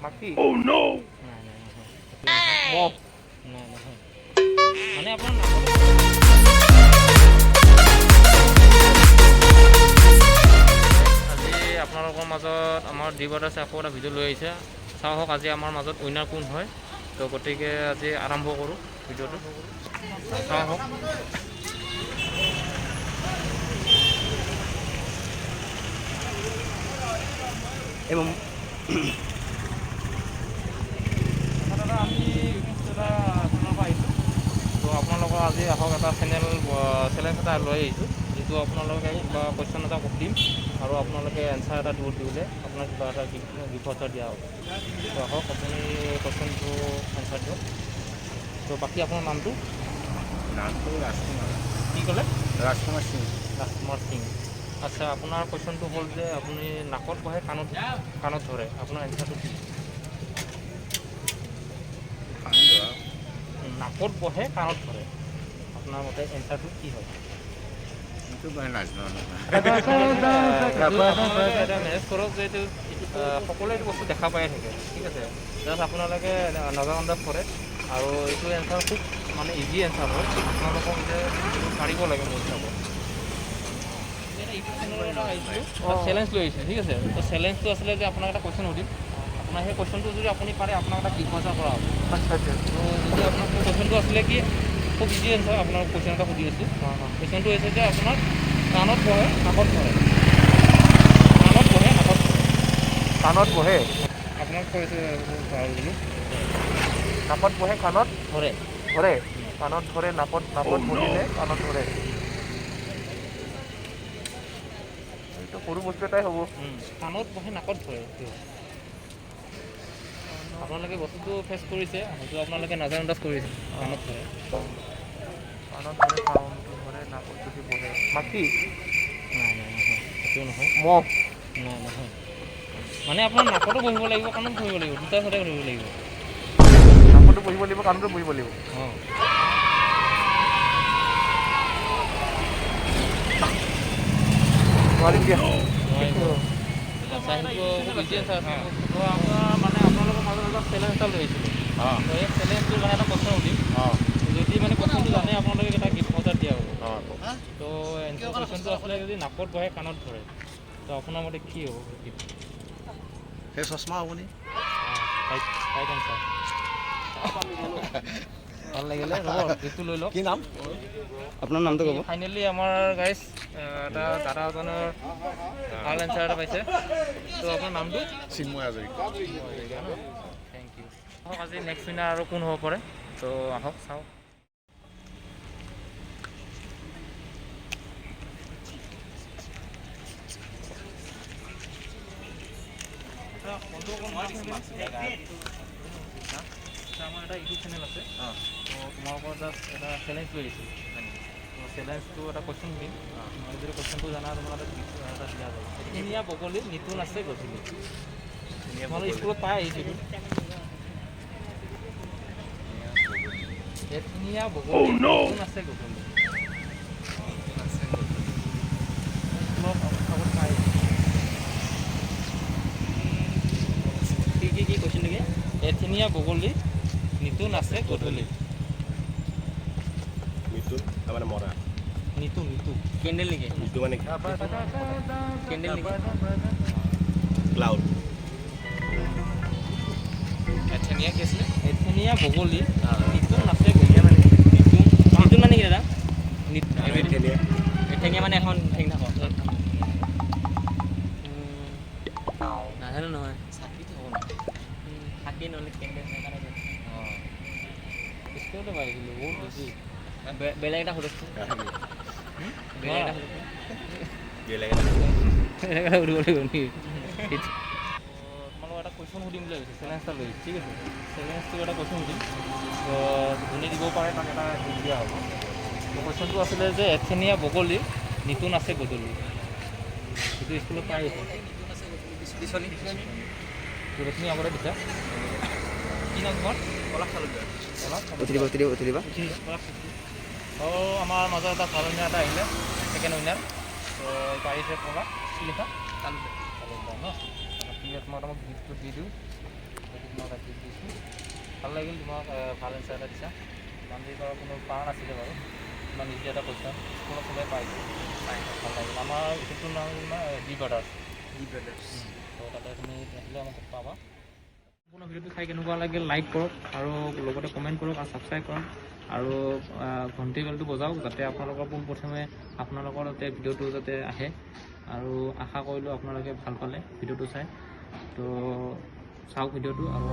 মাখি Oh no! নাই নাই নহয় মহ নাই নহয় মানে আপোনাৰ নাকত আজি আপোনালোকৰ মাজত আমাৰ ডিব্ৰদাসে আকৌ এটা ভিডিঅ' লৈ আহিছে চাওক আজি আমাৰ মাজত উইনাৰ কোন হয় তো গতিকে আজি আৰম্ভ কৰোঁ ভিডিঅ'টো চাওক দাদা আমি এটা আপোনাৰ পৰা আহিছোঁ তো আপোনালোকৰ আজি আহক এটা চেলেঞ্জ এটা লৈ আহিছোঁ যিটো আপোনালোকে কিবা কুৱেশ্যন এটা সুধিম আৰু আপোনালোকে এনচাৰ এটা দিলে আপোনাক কিবা এটা গিফ্ট দিয়া হ'ব তো আহক আপুনি কুৱেশ্যনটো এনচাৰ দিয়ক তো বাকী আপোনাৰ নামটো নামটো ৰাজকুমাৰ কি ক'লে ৰাজকুমাৰ সিং ৰাজকুমাৰ সিং আচ্ছা আপোনাৰ কুৱেশ্যনটো হ'ল যে আপুনি নাকত বহে কাণত ধৰে আপোনাৰ এনচাৰটো কি নাকত বহে কাণত ধৰে আপোনাৰ মতে এনচাৰটো কি হয় এইটো মই নাজানো এটা মেনেজ কৰক যে এইটো সকলোৱে এইটো বস্তু দেখা পায়ে থাকে ঠিক আছে জাষ্ট আপোনালোকে নজৰ আন্দাজ কৰে আৰু এইটো এনচাৰ খুব মানে ইজি এনচাৰ হয় আপোনালোকক যে পাৰিব লাগে মোৰ হিচাপত চেলেঞ্জ লৈ আহিছোঁ ঠিক আছে তো চেলেঞ্জটো আছিলে যে আপোনাক এটা কুৱেশ্যন সুধিম আপোনাৰ সেই কুৱেশ্যনটো যদি আপুনি পাৰে আপোনাক এটা গিফ্ট ভাউচাৰ কৰা হ'ব আচ্ছা আচ্ছা তো যদি আপোনাৰ কুৱেশ্যনটো আছিলে কি খুব ইজি এনচাৰ আপোনাৰ কুৱেশ্যন এটা সুধি আছোঁ কুৱেশ্যনটো হৈছে যে আপোনাৰ কাণত বহে নাকত ধৰে কাণত বহে নাকত ধৰে কাণত বহে আপোনাক কৈছে বুলি নাকত বহে কাণত ধৰে ধৰে কাণত ধৰে নাকত বহিলে কাণত ধৰে এইটো সৰু বস্তু এটাই হ'ব কাণত বহে নাকত ধৰে আপোনালোকে বস্তুটো ফেচ কৰিছে হয়তো আপোনালোকে নাজান আন্দাজ কৰিছে কাণত ধৰে কাণত ধৰে চাউণ্ডটো ধৰে নাকত যদি বহে মাখি নাই নাই নহয় সেইটো নহয় মহ নাই নহয় মানে আপোনাৰ নাকতো বহিব লাগিব কাণত বহিব লাগিব দুটা চাইডে বহিব লাগিব নাকতো বহিব লাগিব কাণতো বহিব লাগিব অঁ নোৱাৰিম দিয়া নোৱাৰিব আচ্ছা সেইটো খুব ইজি এনচাৰ আছে তো আপোনাৰ মানে আপোনালোকৰ মাজত এটা চেলেঞ্জ এটা লৈ আহিছিলোঁ অঁ তো এই চেলেঞ্জটোৰ মানে এটা প্ৰশ্ন সুধিম অঁ যদি মানে কুৱেশ্যনটো জানে আপোনালোকে এটা গিফ্ট ভাউচাৰ দিয়া হ'ব অঁ তো কুৱেশ্যনটো আছিলে যদি নাকত বহে কাণত ধৰে তো আপোনাৰ মতে কি হ'ব সেই চশমা হ'বনি ৰাইট এনচাৰ ভাল লাগিলে ৰ'ব গিফ্টটো লৈ লওক কি নাম আপোনাৰ নামটো ক'ব ফাইনেলি আমাৰ গাইজ এটা দাদা এজনৰ ভাল এনচাৰ এটা পাইছে তো আপোনাৰ নামটো চিন্ময় হাজৰিকা থেংক ইউ আহক আজি নেক্সট উইনাৰ আৰু কোন হ'ব পাৰে তো আহক চাওক আমাৰ এটা ইউটিউব চেনেল আছে তো তোমালোকৰ জাষ্ট এটা চেলেঞ্জ লৈ আহিছোঁ তো চেলেঞ্জটো এটা কুৱেশ্যন দিম মই যদি কুৱেশ্যনটো জানা তোমাৰ এটা গিফ্ট এটা দিয়া যায় এশিঙীয়া বগলী নিতুন আছে গধূলি তোমালোকে স্কুলত পাই আহিছোঁ এইটো এশিঙীয়া বগলী নিতুন আছে গধূলি স্কুলত আগত পাই কি কুৱেশ্যন নেকি এশিঙীয়া বগলী নিতুন আছে গধূলি মৃত্যু তাৰমানে মৰা নিতু কেণ্ডেল নেকি মৃত্যু মানে কেণ্ডেল নেকি ক্লাউড এঠেনীয়া কি আছিলে এঠেনীয়া বগলী নিতুন আছে গধূলি মানে নিতুন মানে কি দাদা এঠেঙীয়া মানে এখন ঠেং থাকক নাজানো নহয় চাকি থ'ব চাকি নহ'লে কেণ্ডেল সেইকাৰণে অঁ স্কুলতে পাইছিলোঁ বহুত বেছি বেলেগ এটা সুধকচোন বেলেগ এটা সুধিব লাগিব নেকি তোমালোকক এটা কুৱেশ্যন সুধিম বুলি ভাবিছোঁ চেলেঞ্জ এটা লৈ ঠিক আছে চেলেঞ্জটো এটা কুৱেশ্যন সুধিম তো যোনে দিব পাৰে তাক এটা গিফ্ট দিয়া হ'ব তো কুৱেশ্যনটো আছিলে যে এঠেনীয়া বগলী নিতুন আছে গধূলি সেইটো স্কুলত পাই আহিছে তুমি আগতে দিছা কি নাম তোমাৰ পলাশ তালুকদাৰ অঁ আমাৰ মাজত এটা ভাল উইনাৰ এটা আহিলে ছেকেণ্ড উইনাৰ তো পাৰিছে পলাশ কি লিখা তালুকদাৰ ন ঠিক আছে মই তোমাক গিফ্টটো দি দিওঁ সেইটো তোমাক ৰাখি দিছোঁ। ভাল লাগিল তোমাক, ভাল এনচাৰ এটা দিছা। ইমান দেৰি কৰা কোনো পাৰা নাছিলে বাৰু, ইমান ইজি এটা কুৱেশ্যন স্কুলত সদায় পাইছোঁ, ভাল লাগিল। আমাৰ ইউটিউবটোৰ নাম ডি ব্ৰাদাৰ্ছ। তো তাতে তুমি আহিলে আমাক পাবা। সম্পূৰ্ণ ভিডিঅ'টো চাই কেনেকুৱা লাগিল লাইক কৰক আৰু লগতে কমেণ্ট কৰক আৰু ছাবস্ক্ৰাইব কৰক আৰু ঘণ্টি বেলটো বজাওক যাতে আপোনালোকৰ পোনপ্ৰথমে আপোনালোকৰ যাতে ভিডিঅ'টো যাতে আহে। আৰু আশা কৰিলোঁ আপোনালোকে ভাল পালে ভিডিঅ'টো চাই। তো চাওক ভিডিঅ'টো আৰু